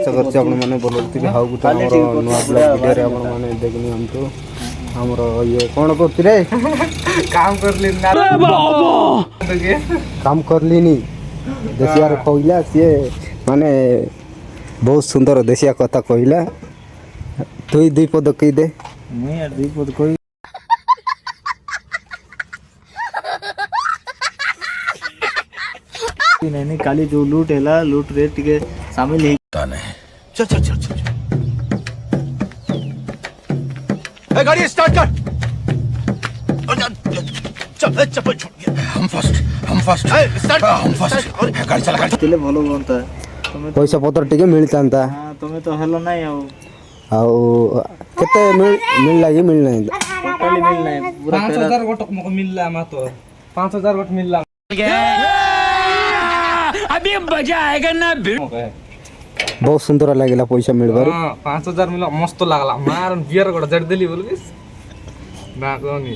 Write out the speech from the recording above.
करछि आपण माने बोलथि हाउ गुटा हमर नुवा ब्लॉग वीडियो रे आपण माने देखनि हमतो हमर ये कोन करथि रे काम करली ना रे बाबा काम करली नी देसिया रे कहला से माने बहुत सुंदर देसिया कथा कहला तुई दुई पद कहि दे नहीं यार दुई पद कोई नहीं काली जो लूट हैला लूट रे टिके शामिल है चल चल चल चल ए गाड़ी स्टार्ट कर चल चप्पल छोड़ हम फर्स्ट स्टार्ट हम फर्स्ट गाड़ी चला गाड़ी चले भलो बनता है पैसा पत्र टिके मिलतांता हां तुम्हें तो हेलो नहीं आओ आउ केते मिल लागी मिल नहीं टोटली मिल नहीं पूरा 5000 गोट मको मिलला मा तो 5000 गोट मिलला अभी मजा आएगा ना बहुत सुंदर लागला पैसा मिलबार हां 5000 मिला मस्त लागला मार बियर गोट जड़ देली बोलबिस ना कोनी